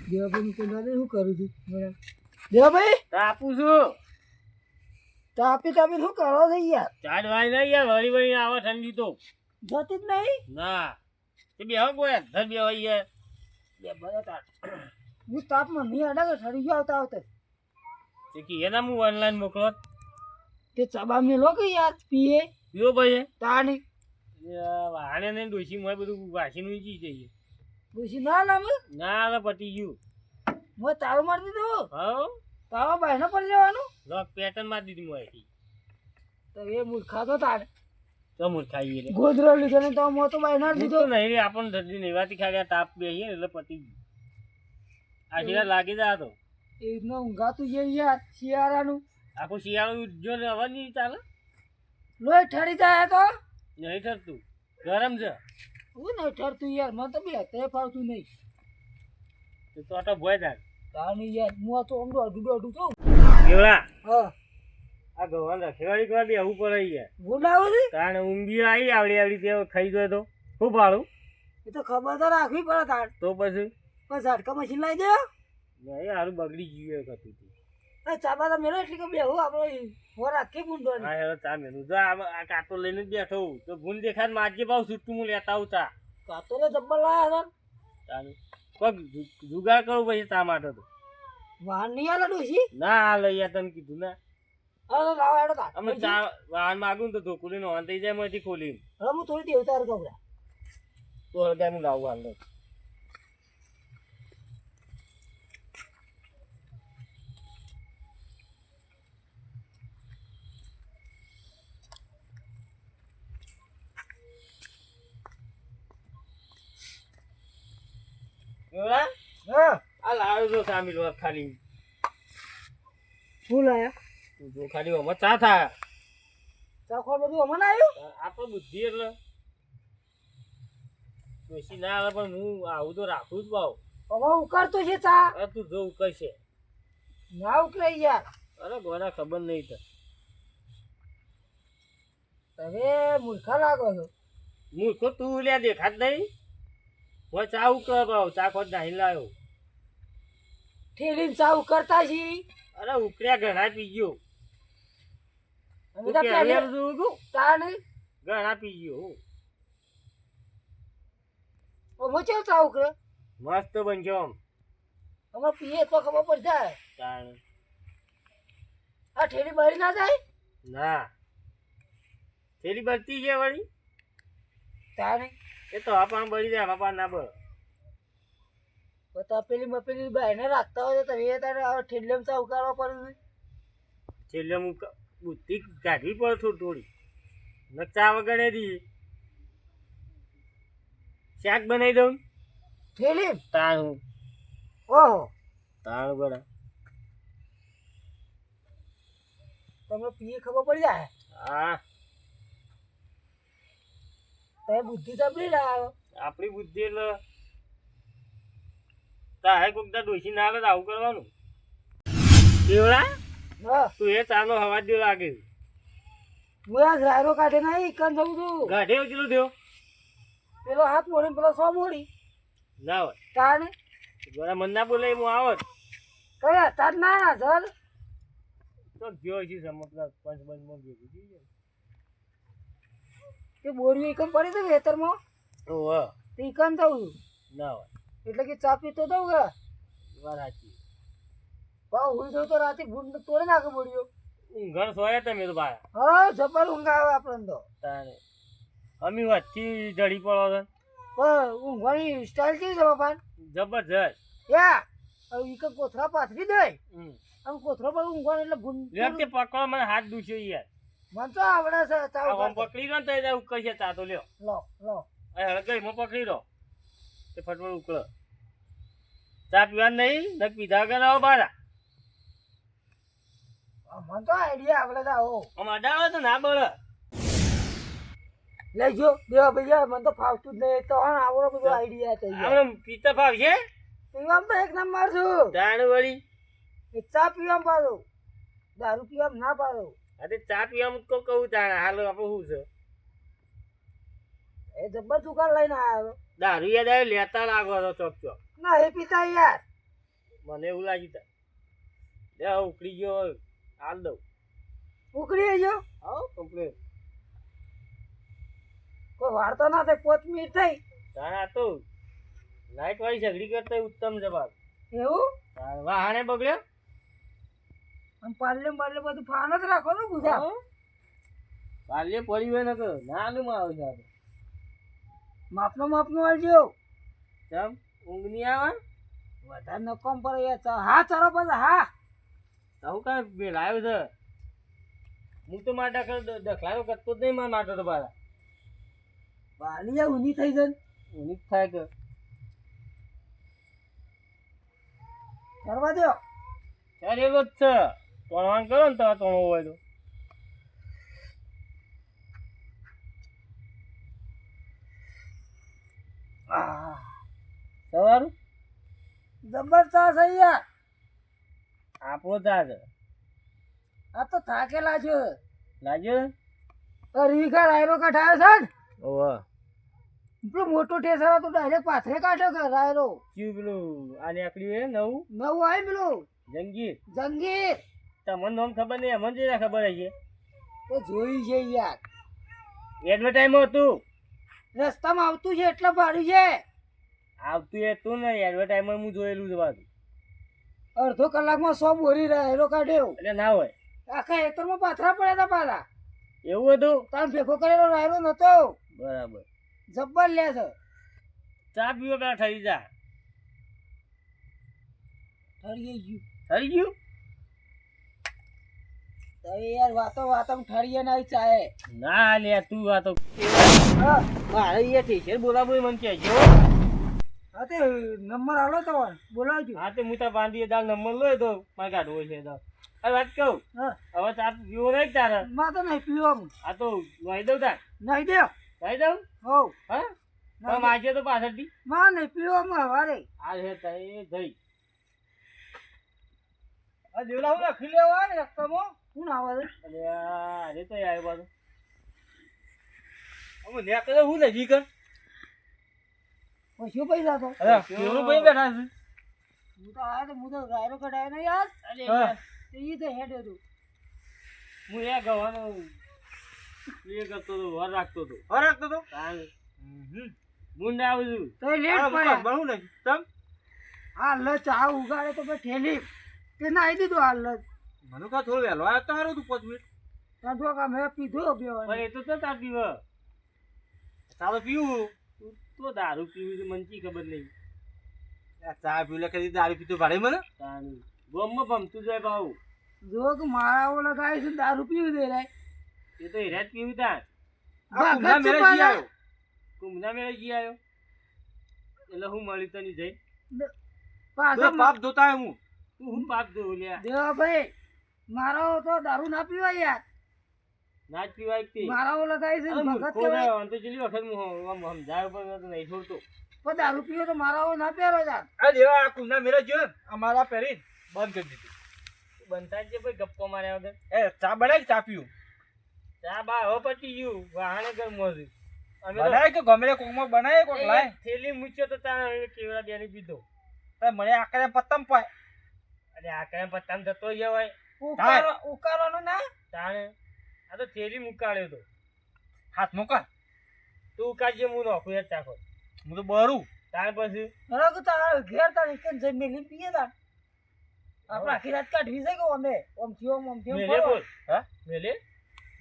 દેવાભાઈ પેલા શું કરું છું બરાબર દેવાભાઈ આપું છું તાપી શું કરો છો યાર ચાર વાય નહીં યાર વળી વળી આવે ઠંડી તો જતી જ નહીં ના તે બે હવે કોઈ ઘર બે હોય યાર બે બધા હું તાપમાં નહીં અડા કે ઠરી ગયો આવતા તે કે એના હું ઓનલાઈન મોકલો તે ચબા મેલો કે યાર પીએ પીવો ભાઈ તાણી વાણે ને ડોસી મોય બધું વાસીનું જી જઈએ ડોસી ના લાવે ના હવે પતી ગયું મેં તારું મારી દીધું હા તારો બહેનો પડી જવાનું લોક પેટર્ન મારી દીધી મોય તો એ મૂર્ખા તો તારે તો મૂર્ખાઈ રે ગોદરો લીધો ને તો મો તો બહેનો દીધો નહીં રે આપણને ઠંડી નહીં વાતી ખાલી તાપ બેહીએ એટલે પતી ગયું આ શિયાળ લાગી જા તો એ રીતના ઊંઘાતું છે યાર શિયાળાનું આખું શિયાળું જો ને હવે નહીં ચાલે લોહી ઠરી જાય તો નહીં ઠરતું ગરમ છે હું નહીં ઠરતું યાર મને તો બે તે ફાવતું નહીં તો તો ભોય જાય તાણી યાર હું તો આમ દોડું છું કેવડા હા આ ગવાન રખેવાળી કરવા બેહવું પડે યાર બોલાવો છે તાણે ઊંઘી આવી આવડી તે ખાઈ જાય તો શું ભાડું એ તો ખબર તો રાખવી પડે તાર તો પછી પણ ઝાટકા મશીન લાવી દે નહીં હારું બગડી ગયું એક હતું ચાબા તો મેળો એટલે કે બેહું આપણે હો રાખી બુંડો હા હેરો ચા મેલું જો આ કાતો લઈને જ બેઠો હું તો ભૂલ દેખાડ મારજે ભાવ છૂટું હું લેતા આવું ચા કાતો ને જબ્બર લાયા ચાલુ પગ જુગાડ કરું પછી ચા માટે તો વાહન નહીં આલે ડોશી ના હાલ અહીંયા તને કીધું ના અરે લાવા હેડો તાર અમે ચા વાહન માગું તો ધોકું લઈને વાહન થઈ જાય માંથી ખોલી હવે હું થોડી દેવતાર કપડા તો હળગાય હું લાવું હાલ હા આ લાવ્યો તો સામી લો ખાલી શું લાયા જો ખાલી આમાં ચા થાય ચાખો બધું અમને આવ્યું આપણે બુદ્ધિ એટલે બેસી ના આવે પણ હું આવું તો રાખું જ ભાવ હવે ઉકાળતો છે ચા અરે તું જો ઉકળશે ના ઉકળે યાર અરે ગોરા ખબર નહીં તો તમે મૂર્ખા લાગો છો મૂર્ખો તું લ્યા દેખાત નહીં હું ચા ઉકળ ભાવ ચા ખોટ નાહી લાવ્યો ઠેલીને ચા ઉકળતા છી અરે ઉકળ્યા ઘણા પી ગયો અમે તો પહેલે ચા નહીં ઘણા પી ગયો અમે ચેવ ચા ઉકળે મસ્ત બનજો આમ અમે પીએ તો ખબર પડી જાય તાણ આ ઠેલી બળી ના જાય ના થેલી બળતી છે વળી તારે એ તો આપા બળી જાય બાપા ના બળ તો પેલી મપેલી બહેને રાખતા હોય તો તમે તારે ઠેલીમાં ચા ઉકાળવા પડે છેલ્લે હું બુદ્ધિ કાઢવી પડે થોડી ન ચા વગર દી શાક બનાવી દઉં ઠેલી તાણ હું ઓહો તાણ બરા તમને પીએ ખબર પડી જાય હા તમે બુદ્ધિ સાંભળી રહ્યા આપણી બુદ્ધિ એટલે તારે કોક દા ડોસી ના આવે તો આવું કરવાનું કેવડા હા તું એ ચાનો હવા દે લાગે હું આ રાયરો કાઢે નહીં કાન જવું છું ગાઢે ઉચલું થયો પેલો હાથ મોડી પેલો સો મોડી ના હોય તાને જરા મન ના બોલે હું આવત કયા તાર ના જર તો ગયો છે સમજતા પંચ બંચમાં ભેગું થઈ જાય તે બોરી એકમ પડી તો ખેતરમાં ઓહ તે એકમ થવું છું ના હોય એટલે કે ચા પીતો દઉં કે વાત સાચી ભાવ હું જઉં તો રાતે ભૂંડ તોડે નાખે બોડીઓ ઊંઘણ સોયા તમે તો બાર હા જબર ઊંઘ આવે આપણને તો તારે અમે વચ્ચે જડી પડો છો પણ ઊંઘવાની સ્ટાઇલ કેવી છે બાપા જબરજસ્ત યા હવે એક કોથળા પાથરી દે હમ આમ કોથળા પર ઊંઘવાનું એટલે ભૂંડ લેમ તે પકડો મને હાથ દુખ્યો યાર મને તો આવડે છે ચા આમ ઉગાડતા. પકડી લો ને તો એ ઉકળશે ચા તો લ્યો લો લો હળગાઈ માં પકડી લો તે ફટફટ ઉકળો ચા પીવા નહીં ને પીધા વગર આવો બારા મને તો આઈડિયા આવડે છે આવો આમ અડાવે તો ના બળે લેજો દેવા ભૈયા મને તો ફાવતું જ નહીં તો હા આવડો બધો આઈડિયા થઈ ગયો આમ પીતા ફાવશે પીવામાં તો એક નંબર છું દાણ વળી એ ચા પીવામાં પાડો દારૂ પીવામાં ના પાડો આ તે ચા પીવામાં તો કહું તાણે હાલ આપણે શું છે એ જબ્બર દુકાન લઈને આવ્યો દારૂ યાદ આવે લેતા લાગો તો ચોક ચોક ના એ પીતા યાર મને એવું લાગ્યું તા લે હવે ઉકળી ગયો હોય હાલ દઉં ઉકળી ગયો આવો કમ્પ્લેટ કોઈ વાર્તો ના થાય 5 મિનિટ થઈ તારા તો લાઈટ વાળી ઝઘડી કરતા ઉત્તમ જવાબ એવું વાહણે બગડ્યો અને પાર્લે બધું ફાન જ રાખો ને ગુજા પાલ્ય પડી હોય ને તો નાનું માં આવે છે માપનું આવજો ચમ ઊંઘ નહીં આવે વધારે નકોમ પર હા ચાલો પછી હા આવું કાંઈ બેલાયો છે હું તો માટે દખલાયો કરતો જ નહીં મારા માટે તો પાછા વાલી ઊની થઈ જાય ઊંઘ થાય કે કરવા દો ચાલ એવો જ છે તોડવાન કરો ને તો તોડવો હોય તો સવારું જબરદસ્ત અહીંયા આપો તા છે આ તો થાકેલા છે લાગ્યો અરવીખા રાયરો કઢાયો છે ને ઓવા પેલો મોટો ઠેસર હતો ડાયરેક્ટ પાથરે કાઢ્યો કે રાયરો ક્યુ પેલું આ નીકળ્યું હે નવું નવું આવ્યું પેલું જંગીર જંગીર તમને નામ ખબર નહીં અમને જેના ખબર હશે તો જોયું છે યાર એડવર્ટાઈઝમાં હતું રસ્તામાં આવતું છે એટલે ભાડું છે આવતું એ તું ને એડવર્ટાઈઝમાં હું જોયેલું છે પાછું અડધો કલાકમાં 100 બોરી રાયરો કાઢ્યો એટલે ના હોય આખા ખેતરમાં પાથરા પડ્યા હતા પાછા એવું હતું તાર ભેગો કરેલો રાયરો નતો બરાબર જબ્બર લે છે ચા પીવા પેલા ઠરી જા ઠરી ગયું ઠરી ગયું તો યાર વાતો ઠરીએ નહીં ચાહે ના લે તું વાતો હા મારે એ ટીચર બોલાવો મને કહેજો હા તે નંબર આલો તો બોલાવજો હા તે હું તો બાંધીએ દાલ નંબર લો તો મારે કાઢવો છે તો અરે વાત કહું હા હવે ચા પીવો નહીં તારે માં તો નહીં પીવાનું આ તો વાઈ દઉં તાર નહીં દે વાઈ દઉં હો હા પણ માજે તો પાછળથી માં નહીં પીવામાં હવારે આ છે તઈ જઈ આ દેવલા હું રાખી લેવા ને રસ્તામાં કોણ આવે છે અરે અરે તો આવ્યો પાછો અમે ન્યા કરે હું નજી કર પછી પૈસા તો અરે કેવડું ભાઈ બેઠા છે હું તો આયા તો હું તો રાયરો કઢાયો ને યાર હા. ઈ તો હેડ હતું હું એ ગવાનો એ કરતો તો વર રાખતો તો મુંડ આવું છું તો લેટ પડ્યા બહુ નહીં તમ હાલ ચા ઉગાડે તો પછી ઠેલી તે નાઈ દીધું હાલ મને કા થોડું વહેલો આવ્યો તો હારું તું 5 મિનિટ ત્યાં જો કે મેં પીધો પણ એ તો ચા પીવ ચાલો પીવું તું તો દારૂ પીવું છે મને કી ખબર નહીં ચા પીવું એટલે કદી દારૂ પીતો ભાડે મને ગોમમાં ભમતું જાય ભાવ જો કે મારા ઓલા ગાય છે દારૂ પીવું દે રે એ તો હેરા જ પીવું તા કુંભના મેળે જી આવ્યો. કુંભના મેળે જી આવ્યો એટલે હું મળી તો નહીં જઈ પાછા પાપ ધોતા હું હું પાપ ધોઉં લ્યા દેવા ભાઈ મારો તો દારૂ ના પીવાય યાર ના જ પીવાય તે મારા ઓલા ગાય છે ભગત મૂર્ખો કહેવાય રહ્યો. આમ તો છેલ્લી વખત હું સમજાવ્યો પણ તો નહીં છોડતો પણ દારૂ પીવો તો મારા ઓ ના પહેરો યાર આ દેવા આ કુંભના મેળે જો અમારા પહેરી બંધ કરી દીધું બનતા જ છે ભાઈ ગપ્પો માર્યા વગર એ ચા બનાવી ચા પીવું ચા બા હવે પતી ગયું વાહણે ઘર મોજું અમે બનાય કે ગમે કોકમાં બનાય કોક લાય થેલી મૂચ્યો તો ચા કેવડા બેની પીધો તો મને આકરે પત્તમ પાય અરે આકરે પત્તમ જતો જવાય ઉકાળવાનો ના તાણે આ તો થેલી મુકાડ્યો તો હાથ મુકા તું ઉકાળજે હું નાખું યાર ચાખો હું તો બરું તાર પછી બરાબર તારા ઘેર તાર એક જ મેલી પીએ તાર આપણે આખી રાત કાઢવી છે કે અમે ઓમ થયો મેલે બોલ હા મેલે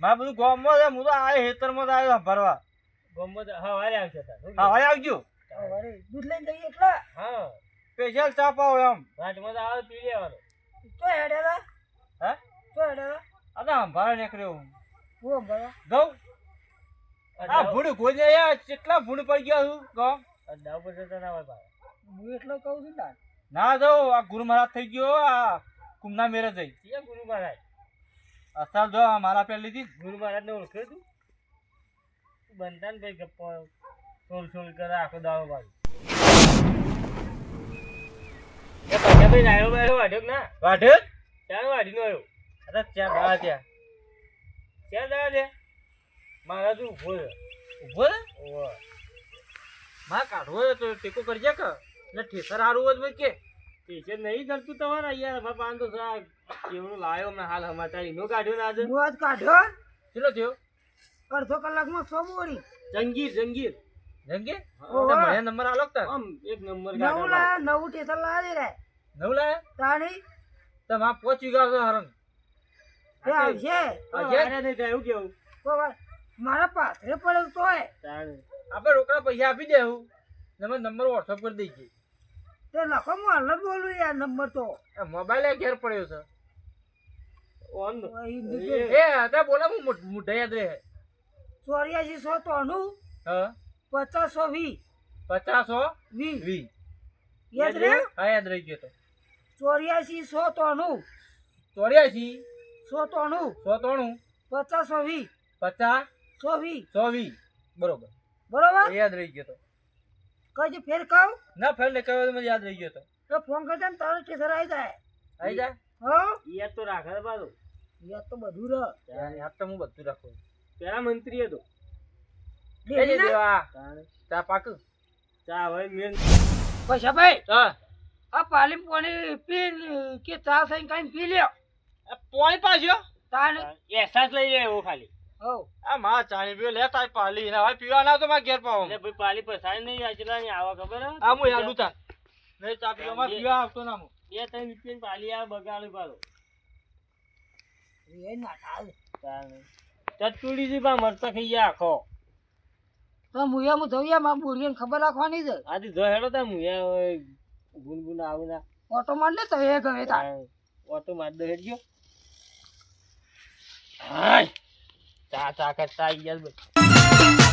માં બધું ગોમમાં છે હું તો આ હેતરમાં આવ્યો ભરવા ગોમમાં હવારે આવશે તાર હવારે આવજો અરે દૂધ લઈને જઈએ એટલા હા સ્પેશિયલ ચા પાવ એમ રાતમાં આવે પી લેવાનો તો હેડેલા હા તો હેડેલા આ તો અંભાર નીકળ્યો હું બરા ગૌ આ ભૂડ ગોજે યાર કેટલા ભૂડ પડી ગયા છું ગૌ દાવ પર જતા ના હોય ભાઈ હું એટલો કહું છું તાર ના જાઉં આ ગુરુ મહારાજ થઈ ગયો આ કુમના મેરે જઈ કે ગુરુ મહારાજ અસલ જો મારા પે લીધી ગુરુ મહારાજ ને ઓળખે તું બનતા ને ભાઈ ગપ્પો સોલ કરે આખો દાવો ભાઈ એ પૈસા ભાઈ નાયો વાઢ્યો ના વાઢ્યો ચાર વાઢી નો આવ્યો અરે ચાર દાડા ત્યાં ચાર દાડા ત્યાં મારા તું ઉભો છે ઉભો ને માં કાઢવો તો ટેકો કરજે કે એટલે ઠેસર હારું હોય કે સ્ટેશન નહીં કરતું તમારે યાર અમારે પાંચ તો કેવડું લાવ્યો હમણાં હાલ સમાચાર એનો કાઢ્યો ને આજે હું આજ કાઢ્યો કેટલો થયો અડધો કલાકમાં 100 બોરી જંગીર જંગીર જંગીર ઓહો. મને નંબર આલો તાર આમ એક નંબર નવું લાયા નવું ટેસર લાયા રે નવ લાયા તાણી તમે પહોંચી ગયા છો હરણ એ આવશે અરે નહીં થાય એવું કેવું તો મારા પાથરે પડે તોય આપણે રોકડા પૈસા આપી દેવું તમે નંબર વોટ્સઅપ કરી દઈએ તે લખો હું હાલ જ બોલું યાર નંબર તો મોબાઈલ ઘેર પડ્યો છે ઓન ઈ એ હતા બોલા હું મોઢા યાદ રહે 8493 હા 50 50 20 20 યાદ રે હા યાદ રહી ગયો તો 8493 84 193 193 50 50 120 120 બરોબર બરોબર યાદ રહી ગયો તો કઈ ફેર કહું ના ફેર ને કહ્યું મને યાદ રહી ગયો તો તો ફોન કરતા ને તારો ટેસર આવી જાય આવી જાય હા યાદ તો રાખે પાછું યાદ તો બધું રે યાદ તો હું બધું રાખું પેલા મંત્રી હતો ડેરી ના દેવા ચા પાક ચા હવે મેન પૈસા ભાઈ હા આ પાલી પાણી પી કે ચા સઈ કઈ પી લ્યો પોણી પાછો તાને એસાસ લઈ લે એવો ખાલી હો આ માં ચાણી પીઓ લેતા પાલી ના ભાઈ પીવા ના તો માં ઘેર પાવ એટલે ભાઈ પાલી પસાય નહીં આજલા ની આવા ખબર હે આ મુ યાદુ તા નહીં ચા પીવા માં પીવા આવતો ના મુ બે ત્રણ રૂપિયા પાલી આ બગાડી પાડો એ ના ચાલ ચટુડી થી પા મરતા ખાઈ ગયા આખો તો મુયા મુ ધોયા માં બુડીને ખબર રાખવાની છે આજી જો હેડો તા મુયા ગુનગુન આવું ના ઓટો માર લે તો એ ગમે તા ઓટો માર દે હેડજો હાય ચા ચા કરતા આઈ ગયા ભાઈ